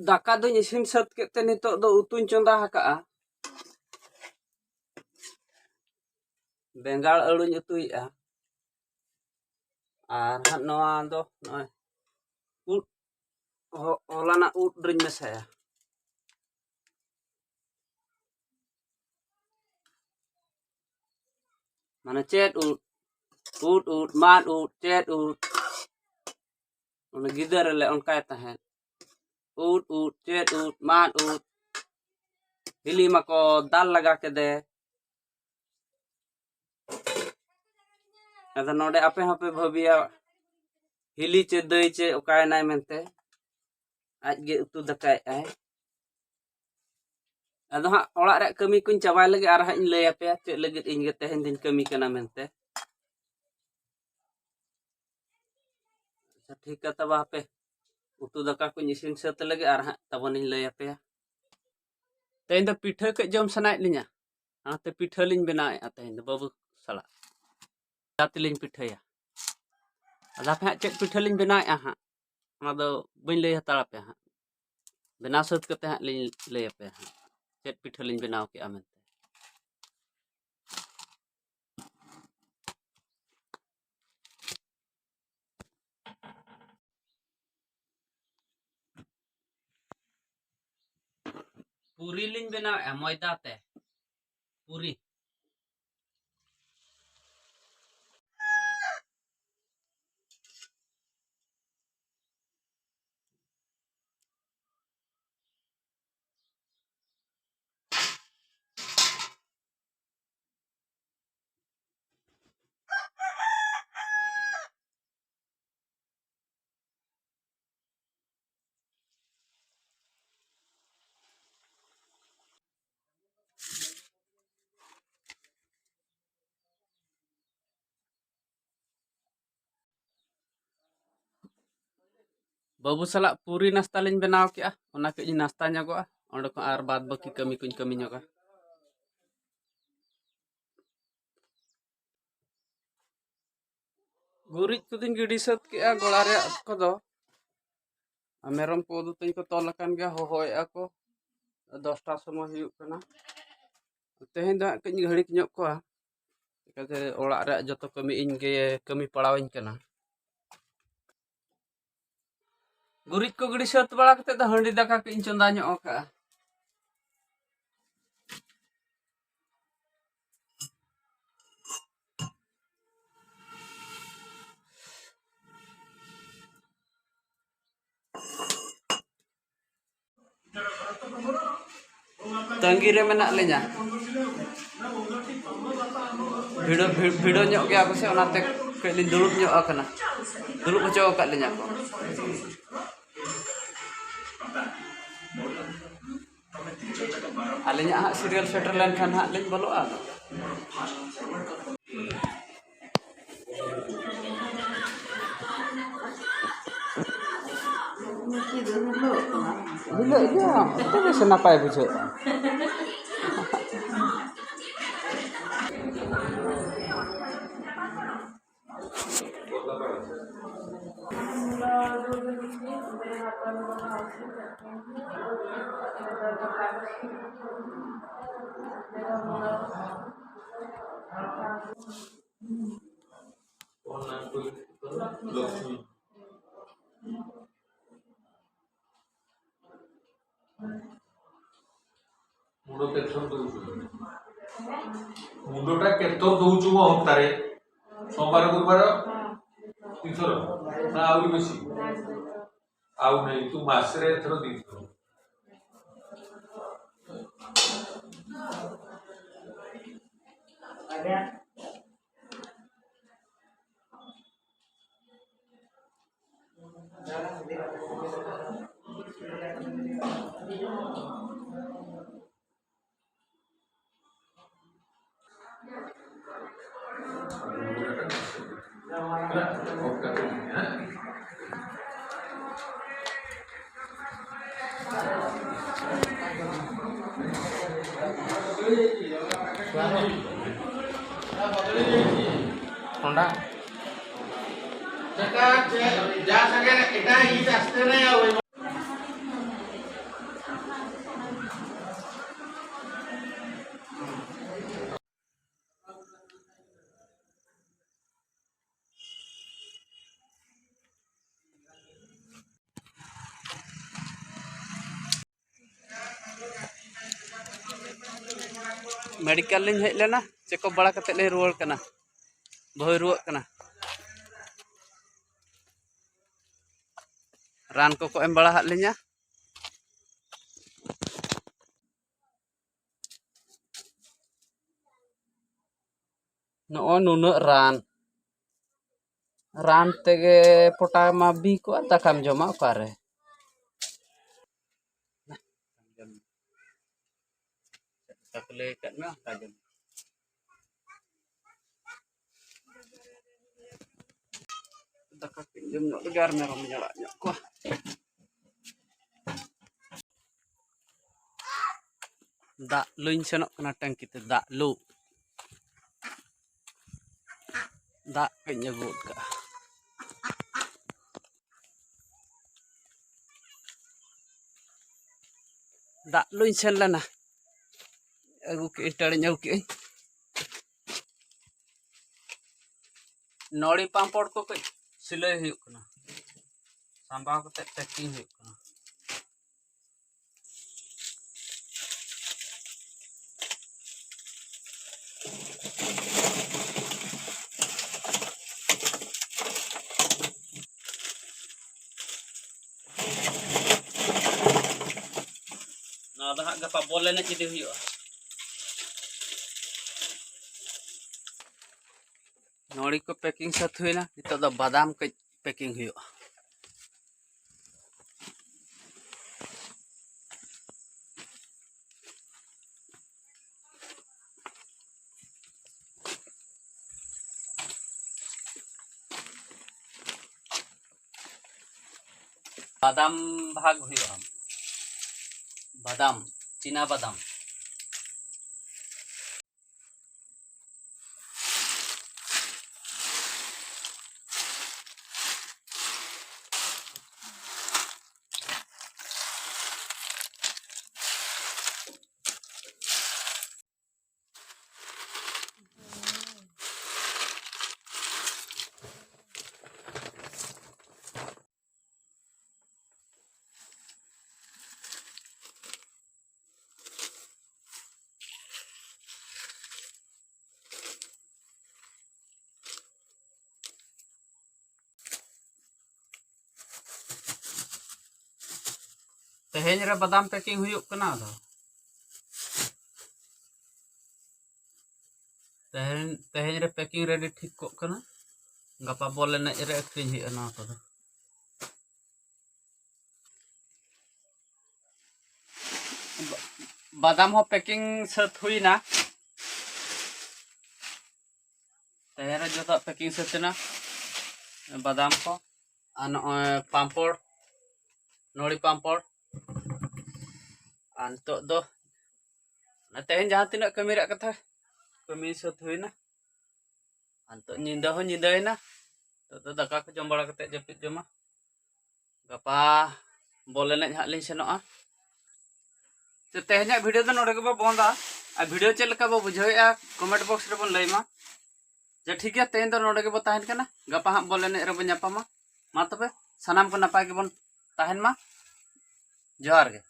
Daka doing isin sat kete nito do utun chonda haka'a. Bengal aluñ utui'a. Ar hat noa do noy. Ut holana ut dring mesaya. Mana chat ut man ut chat ut. Una gidar le on kaya tahen. Ut chat ut man ut. Hili mako dal laga ke de. Ada node ape hape bhabia hili che dei che ukay nai mente. Aj ge utu dakai ai. Ado ha orak rek kami kuñ cawai lagi arah in lay ape che lagi in ge tehen din kami kana mente. ঠিক kata ba ape. Utu daka kuñ isin sat lagi arah tabon in lay ape ya. Tehin da pitha ke jom sanai linya. Ate pitha lin benai atehin da babu sala. Dati lin pitha ya. Ada pa cek pitha lin benai aha. Ona do bain lay hatara pe ha. Bena sat kate ha lin lay ape ha. Cek pitha lin benau ke amente. Puri lin benau ya moida te. Puri. Babu salak puri nasta lin benau ke ah. Ona ke nasta nyago ah. Onda ko ar bad baki kami kuñ kami nyago. Gurit kutin gidi sat ke ah golare ko do. Merom ko do tin ko tolakan ga hohoi ako. 10টা সময় ᱦᱩᱭᱩᱜ ᱠᱟᱱᱟ ᱛᱮᱦᱮᱧ ᱫᱚ ᱠᱟᱹᱡ ᱜᱷᱟᱹᱲᱤᱠ ᱧᱚᱜ ᱠᱚᱣᱟ ᱪᱤᱠᱟᱹᱛᱮ ᱚᱲᱟᱜ ᱨᱮ ᱡᱚᱛᱚ ᱠᱟᱹᱢᱤ ᱤᱧ ᱜᱮ ᱠᱟᱹᱢᱤ ᱯᱟᱲᱟᱣᱤᱧ ᱠᱟᱱᱟ ᱜᱩᱨᱤᱡ ᱠᱚ ᱜᱤᱰᱤ ᱥᱟᱹᱛ ᱵᱟᱲᱟ ᱠᱟᱛᱮ ᱫᱚ ᱦᱟᱺᱰᱤ ᱫᱟᱠᱟ ᱠᱟᱹᱡ ᱪᱚᱸᱫᱟ ᱧᱚᱜ ᱟᱠᱟᱜᱼᱟ ᱛᱟᱺᱜᱤ ᱨᱮ ᱢᱮᱱᱟᱜ ᱞᱤᱧᱟ ᱵᱷᱤᱲᱚ ᱧᱚᱜ ᱜᱮᱭᱟ ᱠᱚ ᱥᱮ ᱚᱱᱟᱛᱮ ᱠᱟᱹᱡ ᱞᱤᱧ ᱫᱩᱲᱩᱵ ᱧᱚᱜ ᱟᱠᱟᱱᱟ ᱫᱩᱲᱩᱵ ᱦᱚᱪᱚ ᱟᱠᱟᱫ ᱞᱤᱧᱟ ᱠᱚ ᱟᱹᱞᱤᱧᱟᱜ ᱦᱟᱸᱜ ᱥᱤᱨᱤᱭᱟᱞ ᱥᱮᱴᱮᱨ ᱞᱮᱱᱠᱷᱟᱱ ᱦᱟᱸᱜ ᱞᱤᱧ ᱵᱚᱞᱚᱜᱼᱟ ᱦᱤᱞᱟᱹᱜ ᱜᱮᱭᱟ ᱛᱚᱵᱮ ᱥᱮ ᱱᱟᱯᱟᱭ ᱵᱩᱡᱷᱟᱹᱜᱼᱟ ମୁଣ୍ଡଟା କେତେ ଦଉଛୁ ମୋ ହପ୍ତାରେ ସୋମବାର ଗୁରୁବାର 3 ଥର ନା ଆହୁରି ବେଶୀ ଆଉ ନାହିଁ ତୁ ମାସରେ ଏଥର 2 ଥର ଆଜ୍ଞା ଥଣ୍ଡା जा सके एटा ही रास्ते नहीं आवे मेडिकल लिंग हेज लेना चेकअप बड़ा कते ले रुआड़ कना बहु रुआक कना रान को एम बड़ा हात लिया नो नुना रान तेगे पोटा मा बी को दाकाम जमा ओकारे तकले कना काजम दाका जम नो gar merom nyala ko दा लुइन सेनोक कना टंकी ते दा लु दा कኝ अगुत का दा लुइन सेन लेना अगु के टड़ी अगु के नोड़ी पांपोड़ को कई सिलाई हुयुक कना सांबाव कते पैकिंग हुयुक कना ना दा गपा बोले ने चिदि हुयुक नोड़ी को पैकिंग साथ हुई ना नितो दा बादाम कई पैकिंग हुयुक बादाम भाग हुयुक बादाम चीना बादाम तेहेज रे बादाम पैकिंग हुयुक कना दो तेहेज रे पैकिंग रेडी ठीक को कना गपा बोले ने रे अखरिंग हुयुक ना को बादाम हो पैकिंग सत हुई ना तेहेज रे जो पैकिंग सत ना बादाम को आन पांपोड़ नोड़ी पांपोड़ अंतो दो तेहेज जहाँ तीना कमी रे कथा कमी सत हुई ना अंतो निंदा हो निंदा तो दाका को जम बड़ा कते जपित जमा गपा बोले ने हात लिं सेनोआ तो तेहेज वीडियो दो नोडे को बंदा आ वीडियो चेक लका बो बुझावेआ कमेंट बॉक्स रे बन लैमा जे ठीक है तेहेज दो नोडे के बो ताहेन कना गपा हां बोले ने रे बो न्यापामा मा तबे सनाम को नपाय के बन ताहेन मा जोहार गे।